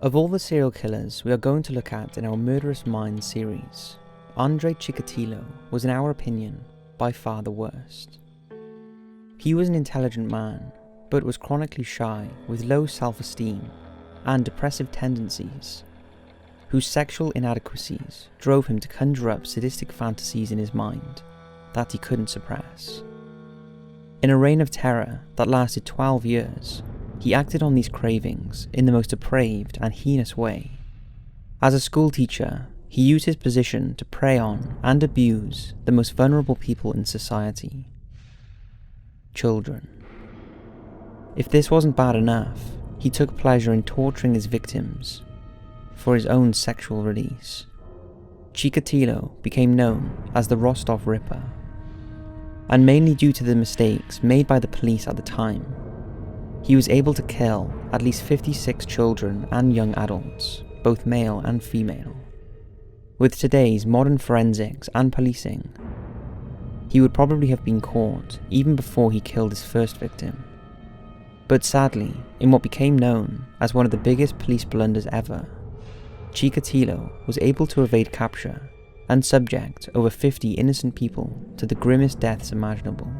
Of all the serial killers we are going to look at in our Murderous Minds series, Andre Chikatilo was, in our opinion, by far the worst. He was an intelligent man, but was chronically shy with low self-esteem and depressive tendencies, whose sexual inadequacies drove him to conjure up sadistic fantasies in his mind that he couldn't suppress. In a reign of terror that lasted 12 years, he acted on these cravings in the most depraved and heinous way. As a schoolteacher, he used his position to prey on and abuse the most vulnerable people in society: children. If this wasn't bad enough, he took pleasure in torturing his victims for his own sexual release. Chikatilo became known as the Rostov Ripper, and mainly due to the mistakes made by the police at the time, he was able to kill at least 56 children and young adults, both male and female. With today's modern forensics and policing, he would probably have been caught even before he killed his first victim. But sadly, in what became known as one of the biggest police blunders ever, Chikatilo was able to evade capture and subject over 50 innocent people to the grimmest deaths imaginable.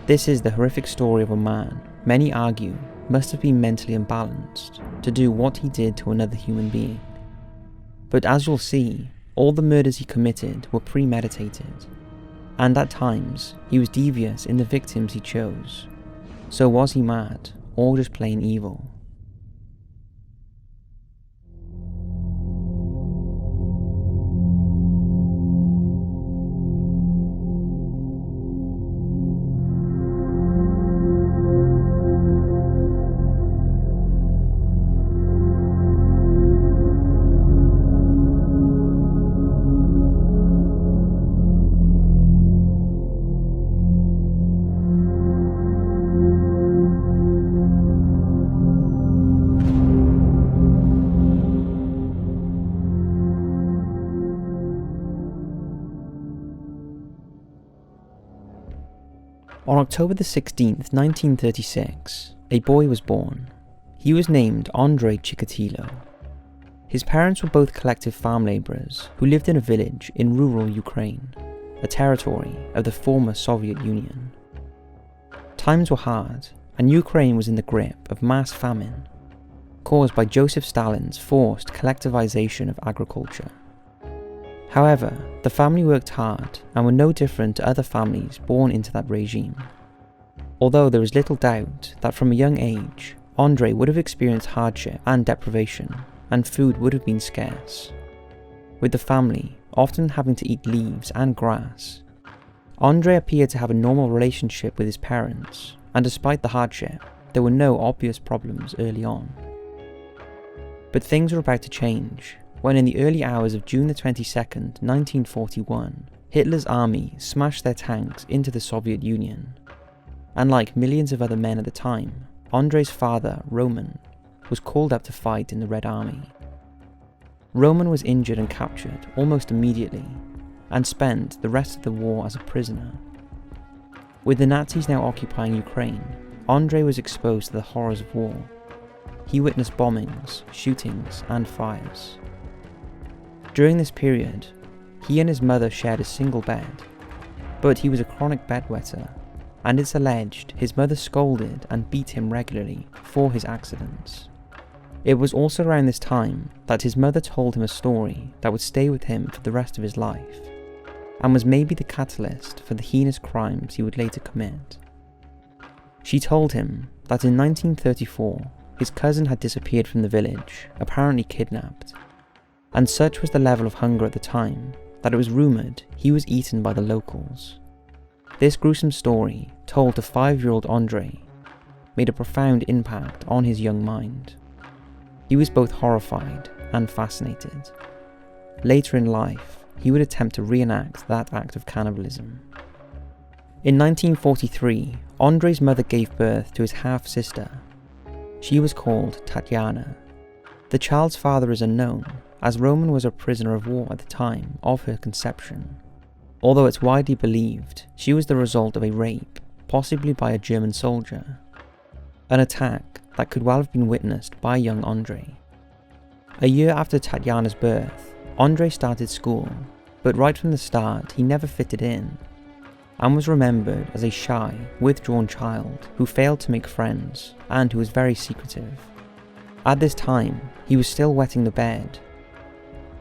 This is the horrific story of a man many argue must have been mentally imbalanced to do what he did to another human being. But as you'll see, all the murders he committed were premeditated, and at times he was devious in the victims he chose. So was he mad, or just plain evil? On October the 16th, 1936, a boy was born. He was named Andre Chikatilo. His parents were both collective farm labourers who lived in a village in rural Ukraine, a territory of the former Soviet Union. Times were hard, and Ukraine was in the grip of mass famine, caused by Joseph Stalin's forced collectivization of agriculture. However, the family worked hard and were no different to other families born into that regime. Although there is little doubt that from a young age, Andre would have experienced hardship and deprivation, and food would have been scarce. With the family often having to eat leaves and grass, Andre appeared to have a normal relationship with his parents, and despite the hardship, there were no obvious problems early on. But things were about to change when, in the early hours of June the 22nd, 1941, Hitler's army smashed their tanks into the Soviet Union. And like millions of other men at the time, Andre's father, Roman, was called up to fight in the Red Army. Roman was injured and captured almost immediately, and spent the rest of the war as a prisoner. With the Nazis now occupying Ukraine, Andre was exposed to the horrors of war. He witnessed bombings, shootings, and fires. During this period, he and his mother shared a single bed, but he was a chronic bedwetter, and it's alleged his mother scolded and beat him regularly for his accidents. It was also around this time that his mother told him a story that would stay with him for the rest of his life, and was maybe the catalyst for the heinous crimes he would later commit. She told him that in 1934, his cousin had disappeared from the village, apparently kidnapped, and such was the level of hunger at the time that it was rumoured he was eaten by the locals. This gruesome story, told to 5-year-old Andre, made a profound impact on his young mind. He was both horrified and fascinated. Later in life, he would attempt to reenact that act of cannibalism. In 1943, Andre's mother gave birth to his half-sister. She was called Tatiana. The child's father is unknown, as Roman was a prisoner of war at the time of her conception, although it's widely believed she was the result of a rape, possibly by a German soldier. An attack that could well have been witnessed by young Andrei. A year after Tatyana's birth, Andrei started school, but right from the start he never fitted in, and was remembered as a shy, withdrawn child who failed to make friends and who was very secretive. At this time, he was still wetting the bed.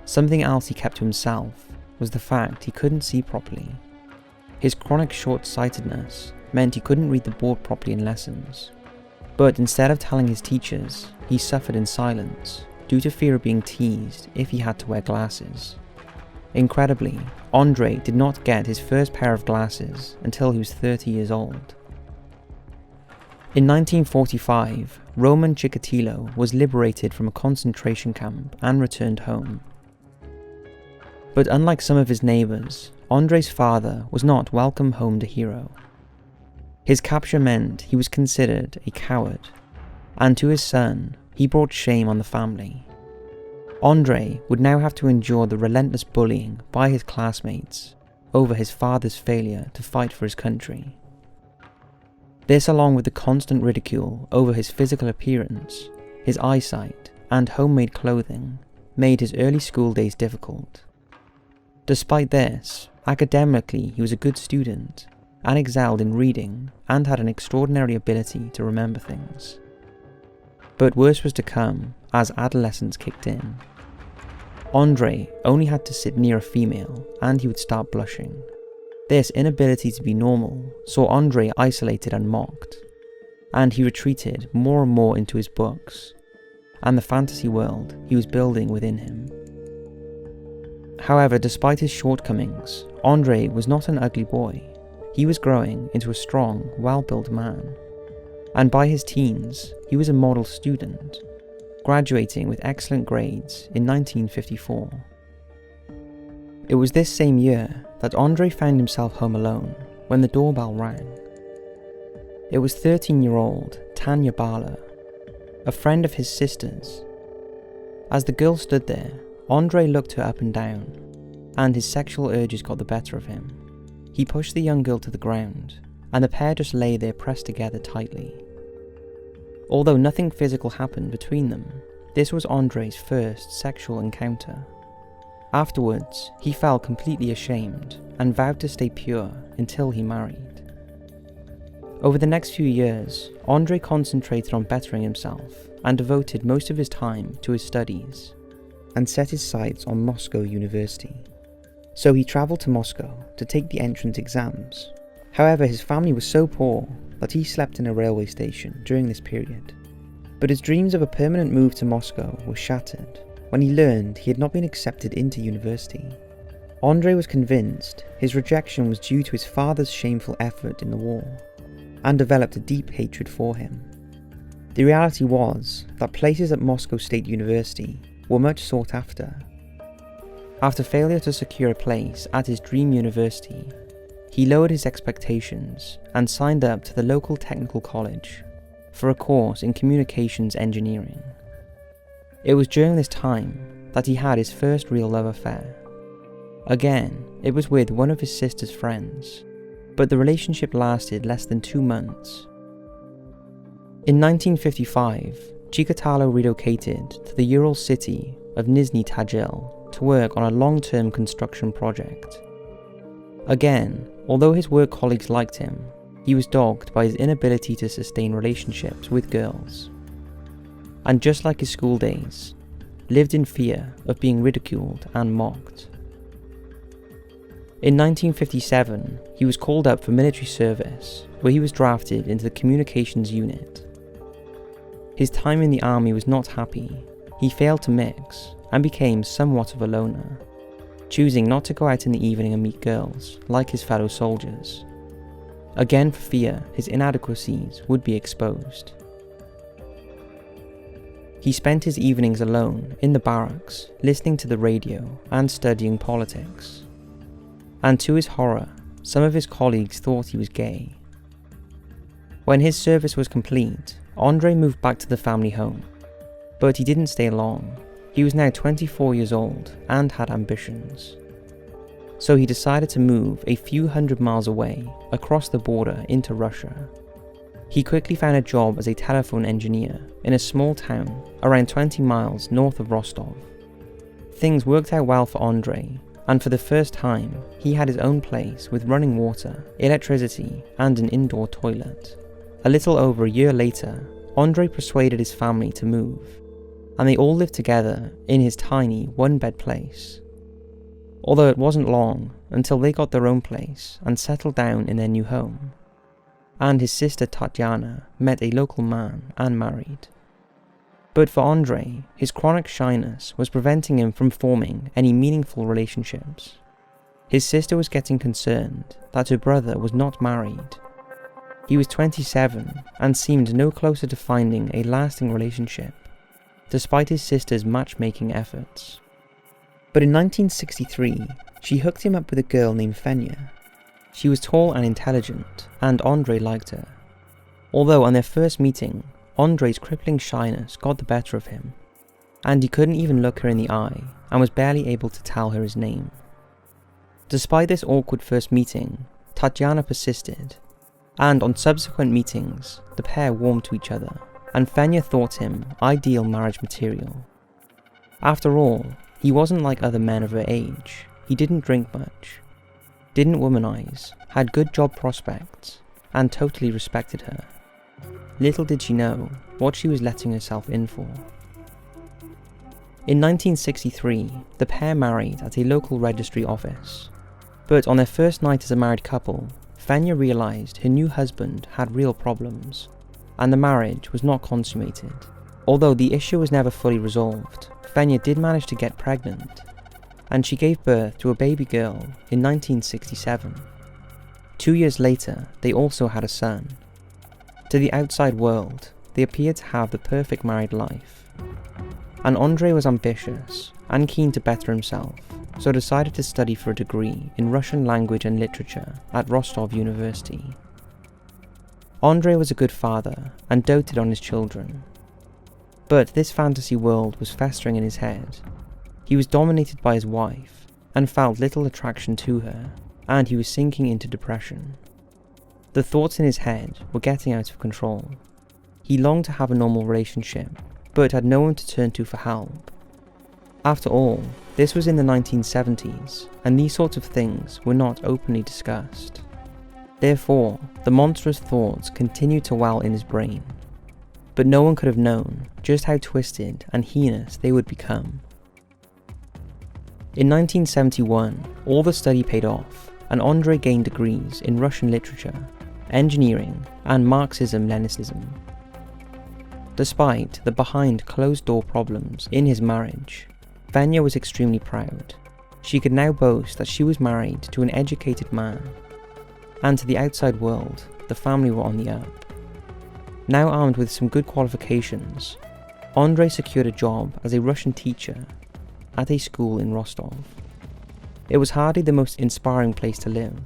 Something else he kept to himself was the fact he couldn't see properly. His chronic short-sightedness meant he couldn't read the board properly in lessons, but instead of telling his teachers, he suffered in silence due to fear of being teased if he had to wear glasses. Incredibly, Andrei did not get his first pair of glasses until he was 30 years old. In 1945, Roman Chikatilo was liberated from a concentration camp and returned home. But unlike some of his neighbours, Andrei's father was not welcome home to hero. His capture meant he was considered a coward, and to his son, he brought shame on the family. Andrei would now have to endure the relentless bullying by his classmates over his father's failure to fight for his country. This, along with the constant ridicule over his physical appearance, his eyesight, and homemade clothing, made his early school days difficult. Despite this, academically he was a good student and excelled in reading and had an extraordinary ability to remember things. But worse was to come as adolescence kicked in. Andrei only had to sit near a female and he would start blushing. This inability to be normal saw Andrei isolated and mocked, and he retreated more and more into his books and the fantasy world he was building within him. However, despite his shortcomings, Andrei was not an ugly boy. He was growing into a strong, well-built man. And by his teens, he was a model student, graduating with excellent grades in 1954. It was this same year that Andrei found himself home alone when the doorbell rang. It was 13-year-old Tanya Bala, a friend of his sister's. As the girl stood there, Andrei looked her up and down, and his sexual urges got the better of him. He pushed the young girl to the ground, and the pair just lay there pressed together tightly. Although nothing physical happened between them, this was Andrei's first sexual encounter. Afterwards, he felt completely ashamed and vowed to stay pure until he married. Over the next few years, Andrei concentrated on bettering himself and devoted most of his time to his studies, and set his sights on Moscow University. So he travelled to Moscow to take the entrance exams. However, his family was so poor that he slept in a railway station during this period. But his dreams of a permanent move to Moscow were shattered when he learned he had not been accepted into university. Andrei was convinced his rejection was due to his father's shameful effort in the war, and developed a deep hatred for him. The reality was that places at Moscow State University were much sought after. After failure to secure a place at his dream university, he lowered his expectations and signed up to the local technical college for a course in communications engineering. It was during this time that he had his first real love affair. Again, it was with one of his sister's friends, but the relationship lasted less than 2 months. In 1955, Chikatilo relocated to the Ural city of Nizhny Tagil to work on a long-term construction project. Again, although his work colleagues liked him, he was dogged by his inability to sustain relationships with girls. And just like his school days, lived in fear of being ridiculed and mocked. In 1957, he was called up for military service, where he was drafted into the communications unit. His time in the army was not happy. He failed to mix and became somewhat of a loner, choosing not to go out in the evening and meet girls like his fellow soldiers. Again, for fear his inadequacies would be exposed. He spent his evenings alone in the barracks, listening to the radio and studying politics. And to his horror, some of his colleagues thought he was gay. When his service was complete, Andrei moved back to the family home, but he didn't stay long. He was now 24 years old and had ambitions. So he decided to move a few hundred miles away across the border into Russia. He quickly found a job as a telephone engineer in a small town around 20 miles north of Rostov. Things worked out well for Andrei, and for the first time, he had his own place with running water, electricity, and an indoor toilet. A little over a year later, Andrei persuaded his family to move, and they all lived together in his tiny one-bed place. Although it wasn't long until they got their own place and settled down in their new home, and his sister Tatiana met a local man and married. But for Andrei, his chronic shyness was preventing him from forming any meaningful relationships. His sister was getting concerned that her brother was not married. He was 27 and seemed no closer to finding a lasting relationship, despite his sister's matchmaking efforts. But in 1963, she hooked him up with a girl named Fenya. She was tall and intelligent, and Andrei liked her. Although on their first meeting, Andrei's crippling shyness got the better of him, and he couldn't even look her in the eye and was barely able to tell her his name. Despite this awkward first meeting, Tatiana persisted, and on subsequent meetings, the pair warmed to each other, and Fenya thought him ideal marriage material. After all, he wasn't like other men of her age. He didn't drink much, didn't womanize, had good job prospects, and totally respected her. Little did she know what she was letting herself in for. In 1963, the pair married at a local registry office. But on their first night as a married couple, Fenya realized her new husband had real problems, and the marriage was not consummated. Although the issue was never fully resolved, Fenya did manage to get pregnant, and she gave birth to a baby girl in 1967. 2 years later, they also had a son. To the outside world, they appeared to have the perfect married life. And Andrei was ambitious and keen to better himself, so decided to study for a degree in Russian language and literature at Rostov University. Andrei was a good father and doted on his children. But this fantasy world was festering in his head. He was dominated by his wife and felt little attraction to her, and he was sinking into depression. The thoughts in his head were getting out of control. He longed to have a normal relationship, but had no one to turn to for help. After all, this was in the 1970s, and these sorts of things were not openly discussed. Therefore, the monstrous thoughts continued to well in his brain. But no one could have known just how twisted and heinous they would become. In 1971, all the study paid off, and Andrei gained degrees in Russian literature, engineering, and Marxism-Leninism. Despite the behind closed-door problems in his marriage, Fenya was extremely proud. She could now boast that she was married to an educated man, and to the outside world, the family were on the up. Now armed with some good qualifications, Andrei secured a job as a Russian teacher at a school in Rostov. It was hardly the most inspiring place to live.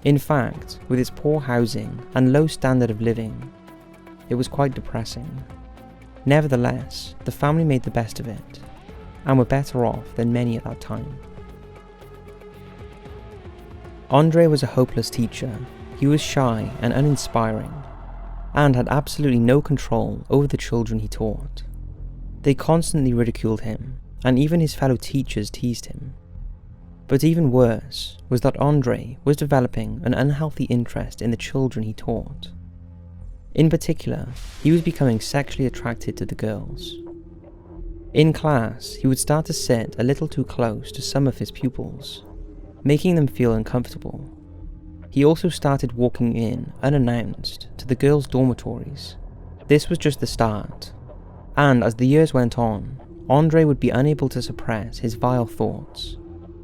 In fact, with its poor housing and low standard of living, it was quite depressing. Nevertheless, the family made the best of it, and were better off than many at that time. Andrei was a hopeless teacher. He was shy and uninspiring, and had absolutely no control over the children he taught. They constantly ridiculed him, and even his fellow teachers teased him. But even worse was that Andrei was developing an unhealthy interest in the children he taught. In particular, he was becoming sexually attracted to the girls. In class, he would start to sit a little too close to some of his pupils, making them feel uncomfortable. He also started walking in unannounced to the girls' dormitories. This was just the start, and as the years went on, Andrei would be unable to suppress his vile thoughts,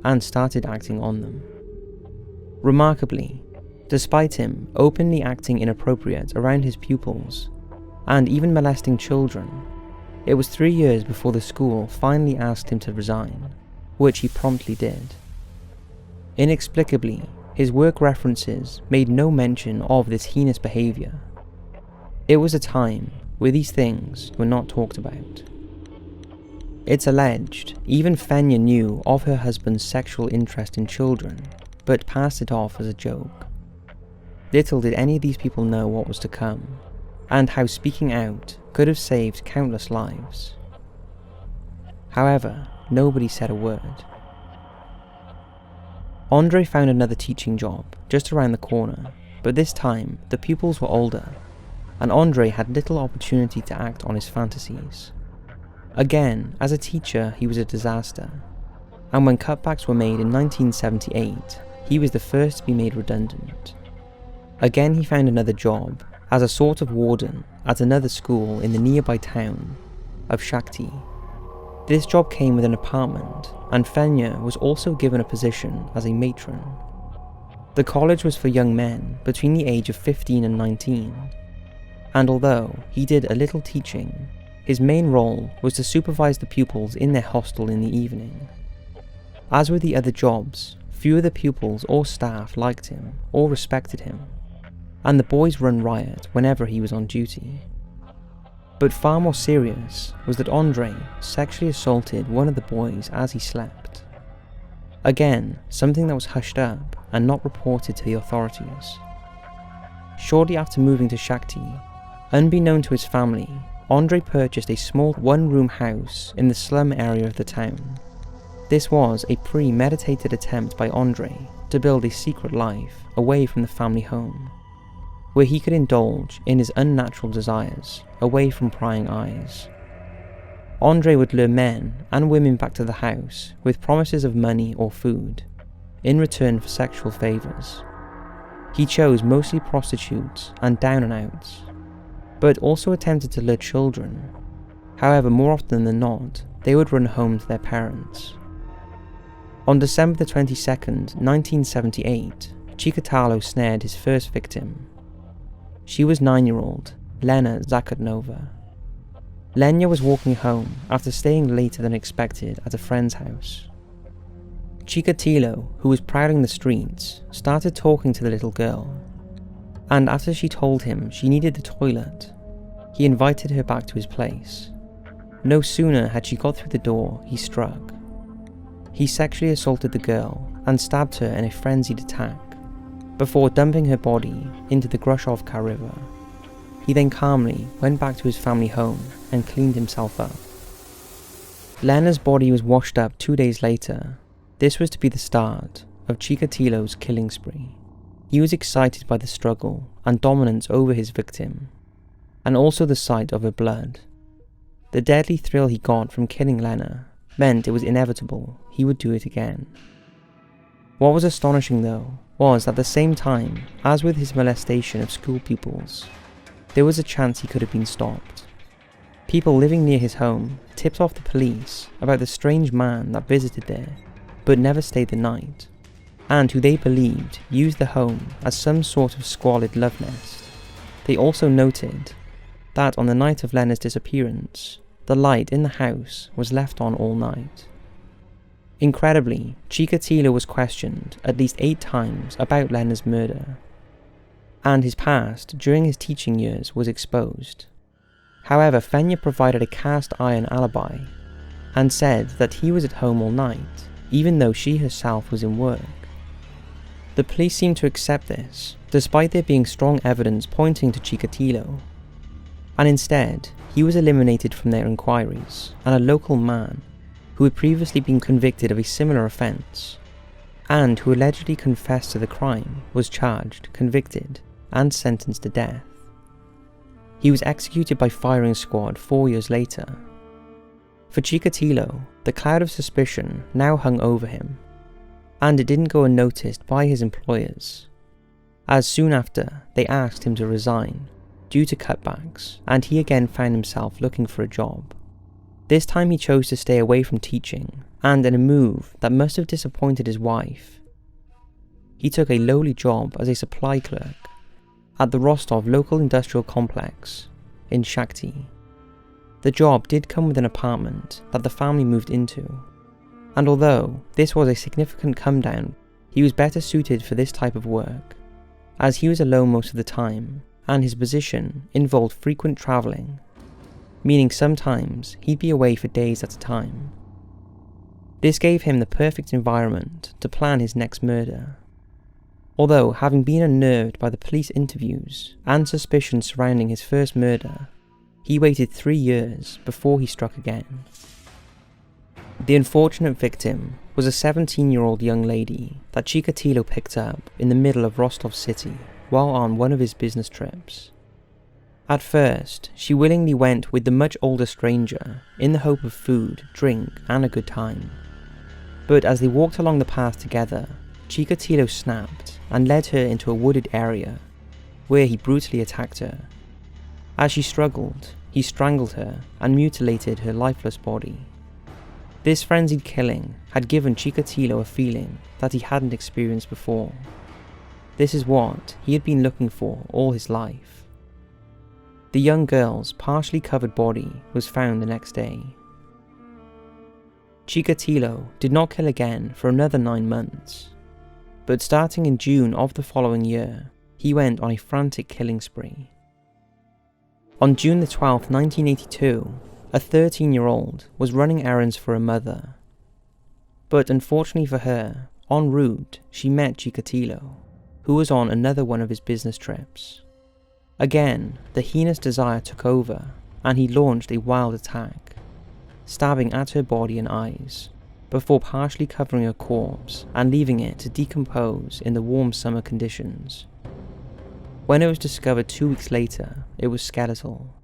and started acting on them. Remarkably, despite him openly acting inappropriate around his pupils, and even molesting children, it was 3 years before the school finally asked him to resign, which he promptly did. Inexplicably, his work references made no mention of this heinous behaviour. It was a time where these things were not talked about. It's alleged even Fenya knew of her husband's sexual interest in children, but passed it off as a joke. Little did any of these people know what was to come, and how speaking out could have saved countless lives. However, nobody said a word. Andre found another teaching job just around the corner, but this time the pupils were older, and Andre had little opportunity to act on his fantasies. Again, as a teacher, he was a disaster, and when cutbacks were made in 1978, he was the first to be made redundant. Again, he found another job as a sort of warden at another school in the nearby town of Shakti. This job came with an apartment, and Fenya was also given a position as a matron. The college was for young men between the age of 15 and 19, and although he did a little teaching, his main role was to supervise the pupils in their hostel in the evening. As with the other jobs, few of the pupils or staff liked him or respected him, and the boys run riot whenever he was on duty. But far more serious was that Andre sexually assaulted one of the boys as he slept. Again, something that was hushed up and not reported to the authorities. Shortly after moving to Shakti, unbeknown to his family, Andre purchased a small one-room house in the slum area of the town. This was a premeditated attempt by Andre to build a secret life away from the family home, where he could indulge in his unnatural desires away from prying eyes. Andre would lure men and women back to the house with promises of money or food, in return for sexual favours. He chose mostly prostitutes and down-and-outs, but also attempted to lure children. However, more often than not, they would run home to their parents. On December the 22nd, 1978, Chikatilo snared his first victim. She was 9-year-old Lena Zakotnova. Lenya was walking home after staying later than expected at a friend's house. Chikatilo, who was prowling the streets, started talking to the little girl, and after she told him she needed the toilet, he invited her back to his place. No sooner had she got through the door, he struck. He sexually assaulted the girl and stabbed her in a frenzied attack, before dumping her body into the Grushovka River. He then calmly went back to his family home and cleaned himself up. Lena's body was washed up 2 days later. This was to be the start of Chikatilo's killing spree. He was excited by the struggle and dominance over his victim, and also the sight of her blood. The deadly thrill he got from killing Lena meant it was inevitable he would do it again. What was astonishing though was at the same time as with his molestation of school pupils, there was a chance he could have been stopped. People living near his home tipped off the police about the strange man that visited there but never stayed the night, and who they believed used the home as some sort of squalid love nest. They also noted that on the night of Lena's disappearance, the light in the house was left on all night. Incredibly, Chikatilo was questioned at least 8 times about Lena's murder, and his past during his teaching years was exposed. However, Fenya provided a cast iron alibi and said that he was at home all night, even though she herself was in work. The police seemed to accept this, despite there being strong evidence pointing to Chikatilo, and instead, he was eliminated from their inquiries, and a local man, who had previously been convicted of a similar offence, and who allegedly confessed to the crime, was charged, convicted, and sentenced to death. He was executed by firing squad 4 years later. For Chikatilo, the cloud of suspicion now hung over him, and it didn't go unnoticed by his employers, as soon after they asked him to resign due to cutbacks, and he again found himself looking for a job. This time he chose to stay away from teaching, and in a move that must have disappointed his wife, he took a lowly job as a supply clerk at the Rostov local industrial complex in Shakti. The job did come with an apartment that the family moved into, and although this was a significant come down, he was better suited for this type of work, as he was alone most of the time, and his position involved frequent travelling, meaning sometimes he'd be away for days at a time. This gave him the perfect environment to plan his next murder. Although, having been unnerved by the police interviews and suspicion surrounding his first murder, he waited 3 years before he struck again. The unfortunate victim was a 17-year-old young lady that Chikatilo picked up in the middle of Rostov City while on one of his business trips. At first, she willingly went with the much older stranger in the hope of food, drink, and a good time. But as they walked along the path together, Chikatilo snapped and led her into a wooded area, where he brutally attacked her. As she struggled, he strangled her and mutilated her lifeless body. This frenzied killing had given Chikatilo a feeling that he hadn't experienced before. This is what he had been looking for all his life. The young girl's partially covered body was found the next day. Chikatilo did not kill again for another 9 months, but starting in June of the following year, he went on a frantic killing spree. On June the 12th, 1982, a 13-year-old was running errands for her mother. But unfortunately for her, en route, she met Chikatilo, who was on another one of his business trips. Again, the heinous desire took over, and he launched a wild attack, stabbing at her body and eyes, before partially covering her corpse and leaving it to decompose in the warm summer conditions. When it was discovered 2 weeks later, it was skeletal.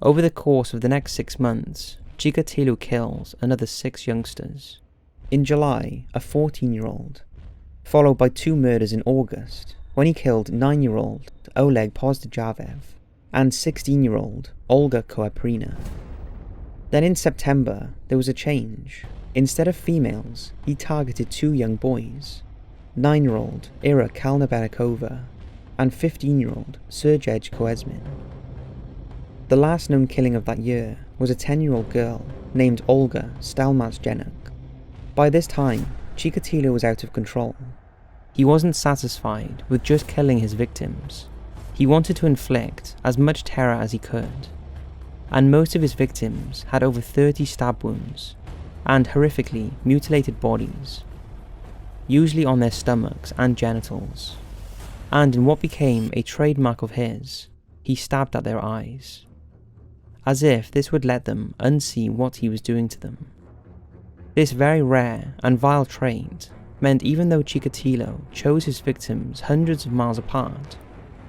Over the course of the next 6 months, Chikatilo kills another 6 youngsters. In July, a 14-year-old, followed by 2 murders in August, when he killed 9-year-old Oleg Pozdajavev and 16-year-old Olga Koaprina. Then in September, there was a change. Instead of females, he targeted 2 young boys, 9-year-old Ira Kalnabarakova and 15-year-old Sergej Koezmin. The last known killing of that year was a 10-year-old girl named Olga Stalmatsjenuk. By this time, Chikatilo was out of control. He wasn't satisfied with just killing his victims. He wanted to inflict as much terror as he could, and most of his victims had over 30 stab wounds and horrifically mutilated bodies, usually on their stomachs and genitals. And in what became a trademark of his, he stabbed at their eyes, as if this would let them unsee what he was doing to them. This very rare and vile trait meant even though Chikatilo chose his victims hundreds of miles apart,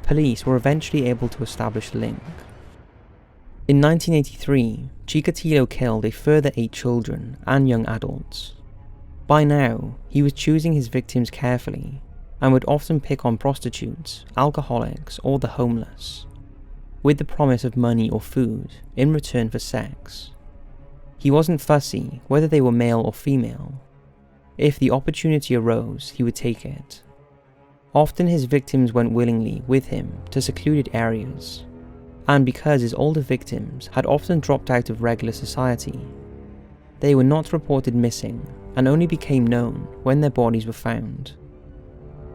police were eventually able to establish a link. In 1983, Chikatilo killed a further 8 children and young adults. By now, he was choosing his victims carefully and would often pick on prostitutes, alcoholics, or the homeless, with the promise of money or food in return for sex. He wasn't fussy whether they were male or female. If the opportunity arose, he would take it. Often his victims went willingly with him to secluded areas, and because his older victims had often dropped out of regular society, they were not reported missing and only became known when their bodies were found.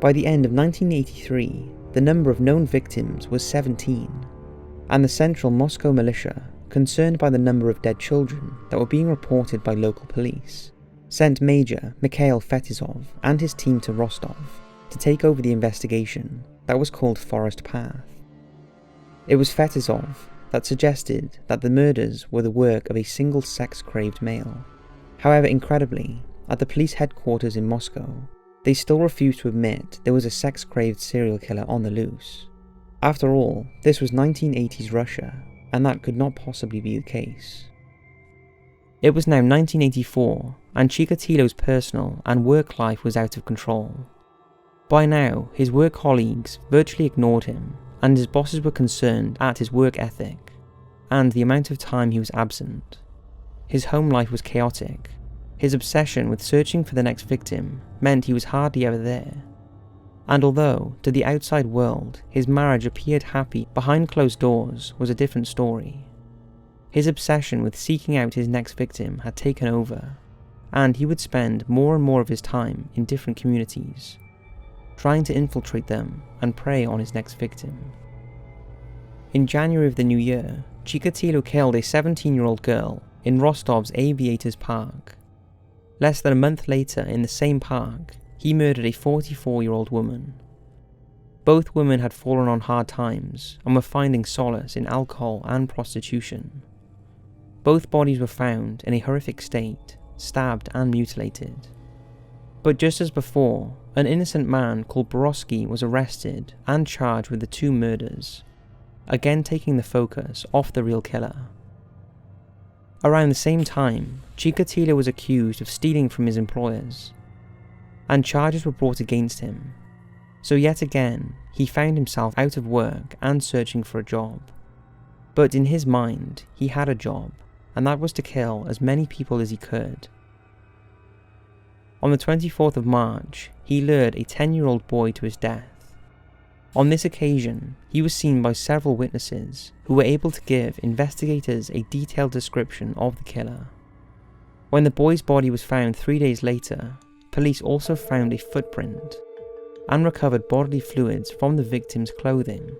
By the end of 1983, the number of known victims was 17, and the central Moscow militia, concerned by the number of dead children that were being reported by local police, sent Major Mikhail Fetisov and his team to Rostov to take over the investigation that was called Forest Path. It was Fetisov that suggested that the murders were the work of a single sex-craved male. However, incredibly, at the police headquarters in Moscow, they still refused to admit there was a sex-craved serial killer on the loose. After all, this was 1980s Russia, and that could not possibly be the case. It was now 1984, and Chikatilo's personal and work life was out of control. By now, his work colleagues virtually ignored him, and his bosses were concerned at his work ethic and the amount of time he was absent. His home life was chaotic. His obsession with searching for the next victim meant he was hardly ever there. And although, to the outside world, his marriage appeared happy behind closed doors was a different story. His obsession with seeking out his next victim had taken over, and he would spend more and more of his time in different communities, trying to infiltrate them and prey on his next victim. In January of the new year, Chikatilo killed a 17-year-old girl in Rostov's Aviators Park. Less than a month later, in the same park, he murdered a 44-year-old woman. Both women had fallen on hard times and were finding solace in alcohol and prostitution. Both bodies were found in a horrific state, stabbed and mutilated. But just as before, an innocent man called Borowski was arrested and charged with the two murders, again taking the focus off the real killer. Around the same time, Chikatilo was accused of stealing from his employers, and charges were brought against him. So yet again, he found himself out of work and searching for a job. But in his mind, he had a job, and that was to kill as many people as he could. On the 24th of March, he lured a 10-year-old boy to his death. On this occasion, he was seen by several witnesses who were able to give investigators a detailed description of the killer. When the boy's body was found 3 days later, police also found a footprint and recovered bodily fluids from the victim's clothing.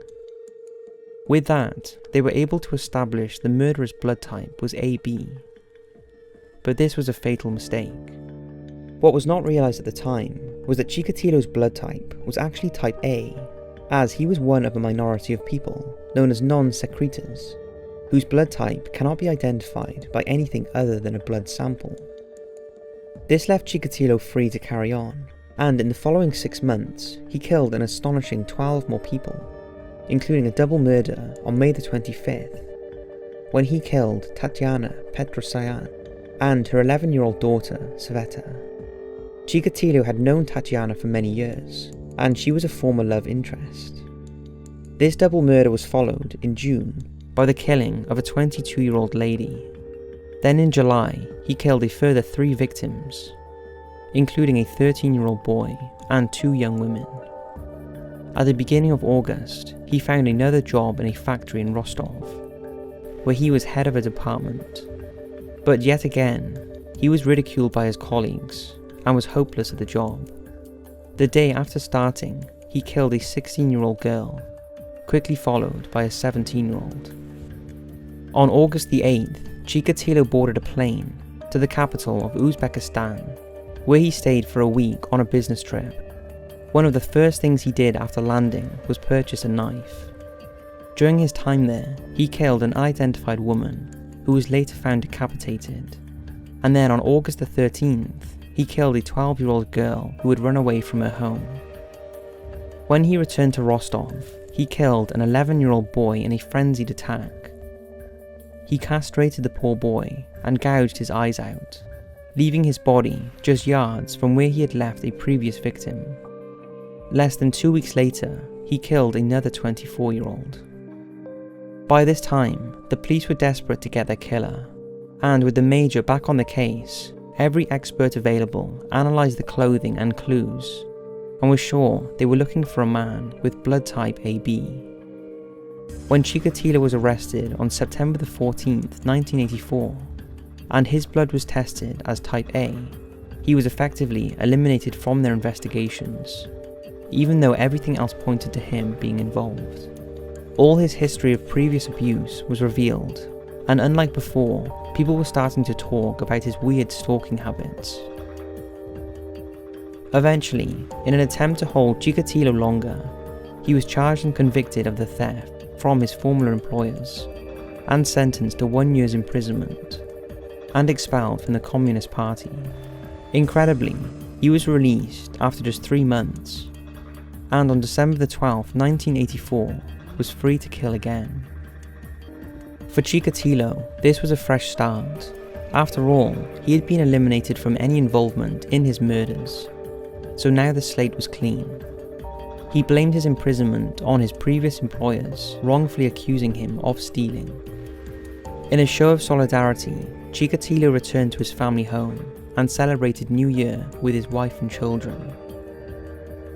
With that, they were able to establish the murderer's blood type was AB. But this was a fatal mistake. What was not realised at the time was that Chikatilo's blood type was actually type A, as he was one of a minority of people, known as non-secretors, whose blood type cannot be identified by anything other than a blood sample. This left Chikatilo free to carry on, and in the following 6 months, he killed an astonishing 12 more people, including a double murder on May the 25th, when he killed Tatiana Petrosyan and her 11-year-old daughter, Sveta. Chikatilo had known Tatiana for many years, and she was a former love interest. This double murder was followed, in June, by the killing of a 22-year-old lady. Then in July, he killed a further 3 victims, including a 13-year-old boy and 2 young women. At the beginning of August, he found another job in a factory in Rostov, where he was head of a department. But yet again, he was ridiculed by his colleagues and was hopeless at the job. The day after starting, he killed a 16-year-old girl, quickly followed by a 17-year-old. On August the 8th, Chikatilo boarded a plane to the capital of Uzbekistan, where he stayed for a week on a business trip. One of the first things he did after landing was purchase a knife. During his time there, he killed an unidentified woman, who was later found decapitated. And then on August the 13th, he killed a 12-year-old girl who had run away from her home. When he returned to Rostov, he killed an 11-year-old boy in a frenzied attack. He castrated the poor boy and gouged his eyes out, leaving his body just yards from where he had left a previous victim. Less than 2 weeks later, he killed another 24-year-old. By this time, the police were desperate to get their killer, and with the major back on the case, every expert available analysed the clothing and clues, and was sure they were looking for a man with blood type AB. When Chikatilo was arrested on September the 14th, 1984, and his blood was tested as type A, he was effectively eliminated from their investigations, even though everything else pointed to him being involved. All his history of previous abuse was revealed, and unlike before, people were starting to talk about his weird stalking habits. Eventually, in an attempt to hold Chikatilo longer, he was charged and convicted of the theft from his former employers, and sentenced to 1 year's imprisonment, and expelled from the Communist Party. Incredibly, he was released after just 3 months, and on December the 12th, 1984, was free to kill again. For Chikatilo, this was a fresh start. After all, he had been eliminated from any involvement in his murders, so now the slate was clean. He blamed his imprisonment on his previous employers wrongfully accusing him of stealing. In a show of solidarity, Chikatilo returned to his family home and celebrated New Year with his wife and children.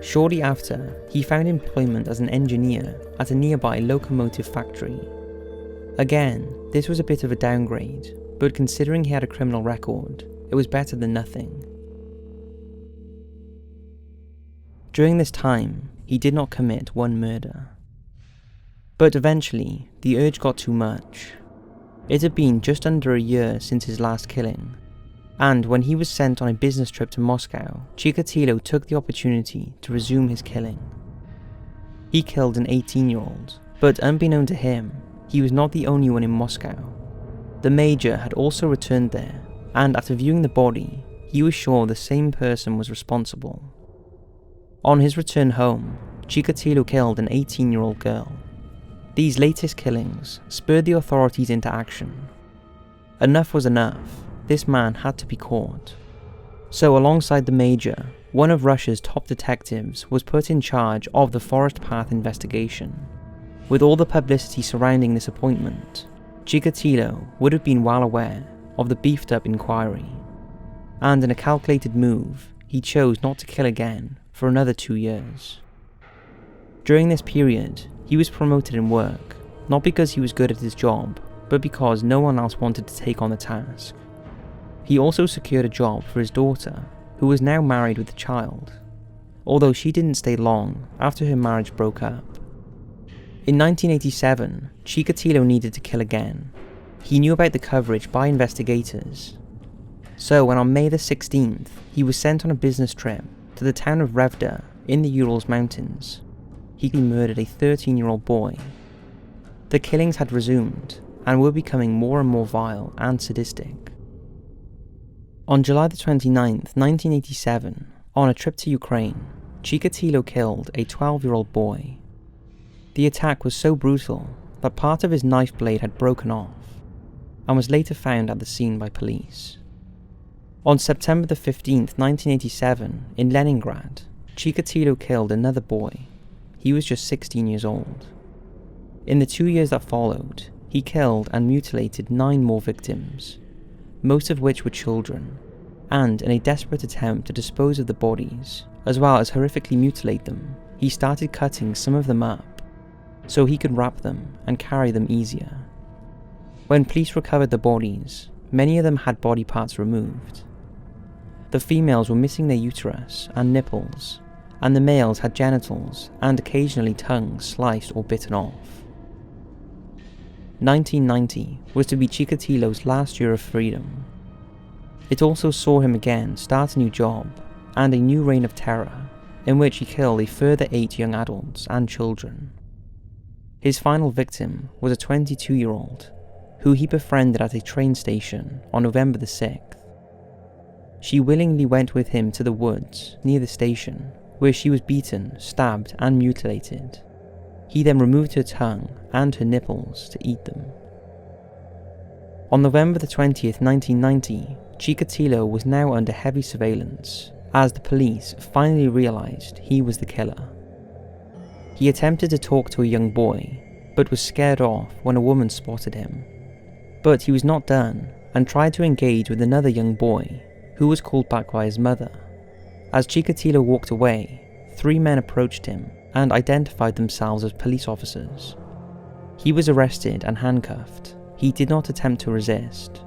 Shortly after, he found employment as an engineer at a nearby locomotive factory. Again, this was a bit of a downgrade, but considering he had a criminal record, it was better than nothing. During this time, he did not commit one murder. But eventually, the urge got too much. It had been just under a year since his last killing, And when he was sent on a business trip to Moscow, Chikatilo took the opportunity to resume his killing. He killed an 18-year-old, but unbeknown to him, he was not the only one in Moscow. The major had also returned there, and after viewing the body, he was sure the same person was responsible. On his return home, Chikatilo killed an 18-year-old girl. These latest killings spurred the authorities into action. Enough was enough. This man had to be caught. So alongside the major, one of Russia's top detectives was put in charge of the Forest Path investigation. With all the publicity surrounding this appointment, Chikatilo would have been well aware of the beefed-up inquiry. And in a calculated move, he chose not to kill again for another 2 years. During this period, he was promoted in work, not because he was good at his job, but because no one else wanted to take on the task. He also secured a job for his daughter, who was now married with a child, although she didn't stay long after her marriage broke up. In 1987, Chikatilo needed to kill again. He knew about the coverage by investigators. So when on May the 16th, he was sent on a business trip to the town of Revda in the Urals Mountains, he murdered a 13-year-old boy. The killings had resumed and were becoming more and more vile and sadistic. On July the 29th, 1987, on a trip to Ukraine, Chikatilo killed a 12-year-old boy. The attack was so brutal that part of his knife blade had broken off and was later found at the scene by police. On September the 15th, 1987, in Leningrad, Chikatilo killed another boy. He was just 16 years old. In the 2 years that followed, he killed and mutilated 9 more victims, most of which were children, and in a desperate attempt to dispose of the bodies, as well as horrifically mutilate them, he started cutting some of them up, so he could wrap them and carry them easier. When police recovered the bodies, many of them had body parts removed. The females were missing their uterus and nipples, and the males had genitals and occasionally tongues sliced or bitten off. 1990 was to be Chikatilo's last year of freedom. It also saw him again start a new job and a new reign of terror, in which he killed a further 8 young adults and children. His final victim was a 22-year-old, who he befriended at a train station on November the 6th. She willingly went with him to the woods near the station, where she was beaten, stabbed, and mutilated. He then removed her tongue and her nipples to eat them. On November the 20th, 1990, Chikatilo was now under heavy surveillance, as the police finally realized he was the killer. He attempted to talk to a young boy, but was scared off when a woman spotted him. But he was not done, and tried to engage with another young boy, who was called back by his mother. As Chikatilo walked away, 3 men approached him and identified themselves as police officers. He was arrested and handcuffed. He did not attempt to resist.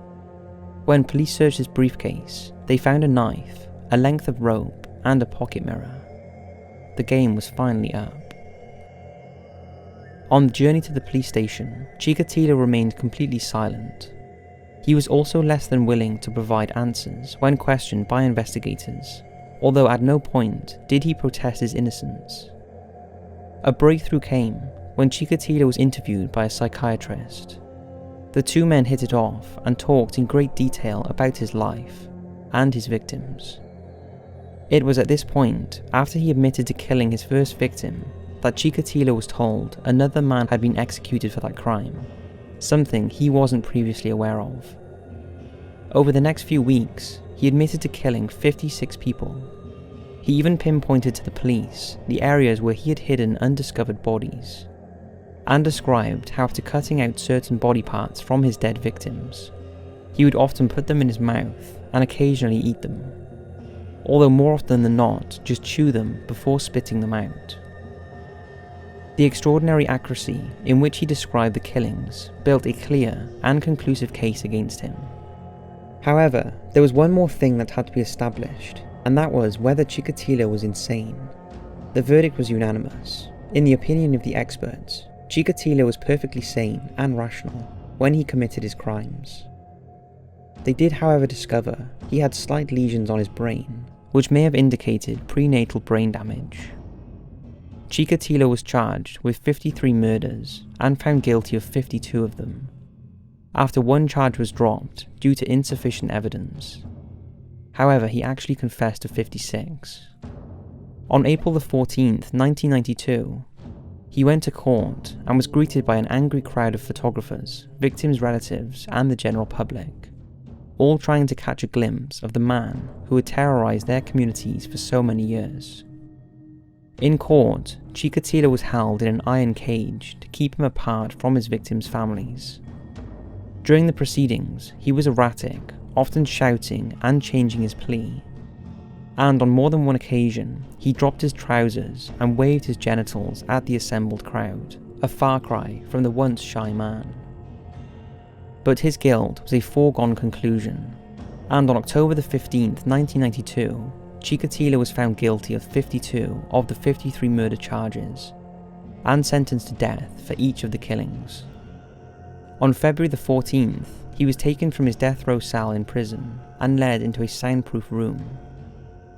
When police searched his briefcase, they found a knife, a length of rope, and a pocket mirror. The game was finally up. On the journey to the police station, Chikatilo remained completely silent. He was also less than willing to provide answers when questioned by investigators, although at no point did he protest his innocence. A breakthrough came when Chikatilo was interviewed by a psychiatrist. The 2 men hit it off and talked in great detail about his life and his victims. It was at this point, after he admitted to killing his first victim, that Chikatilo was told another man had been executed for that crime, something he wasn't previously aware of. Over the next few weeks, he admitted to killing 56 people. He even pinpointed to the police the areas where he had hidden undiscovered bodies, and described how after cutting out certain body parts from his dead victims, he would often put them in his mouth and occasionally eat them, although more often than not just chew them before spitting them out. The extraordinary accuracy in which he described the killings built a clear and conclusive case against him. However, there was one more thing that had to be established, and that was whether Chikatilo was insane. The verdict was unanimous. In the opinion of the experts, Chikatilo was perfectly sane and rational when he committed his crimes. They did, however, discover he had slight lesions on his brain, which may have indicated prenatal brain damage. Chikatilo was charged with 53 murders and found guilty of 52 of them, after one charge was dropped due to insufficient evidence. However, he actually confessed to 56. On April 14th, 1992, he went to court and was greeted by an angry crowd of photographers, victims' relatives, and the general public, all trying to catch a glimpse of the man who had terrorized their communities for so many years. In court, Chikatilo was held in an iron cage to keep him apart from his victims' families. During the proceedings, he was erratic, often shouting and changing his plea. And on more than one occasion, he dropped his trousers and waved his genitals at the assembled crowd, a far cry from the once shy man. But his guilt was a foregone conclusion, and on October 15th, 1992, Chikatilo was found guilty of 52 of the 53 murder charges, and sentenced to death for each of the killings. On February 14th, he was taken from his death row cell in prison and led into a soundproof room,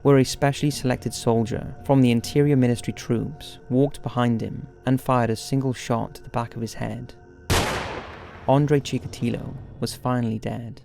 where a specially selected soldier from the Interior Ministry troops walked behind him and fired a single shot to the back of his head. Andrei Chikatilo was finally dead.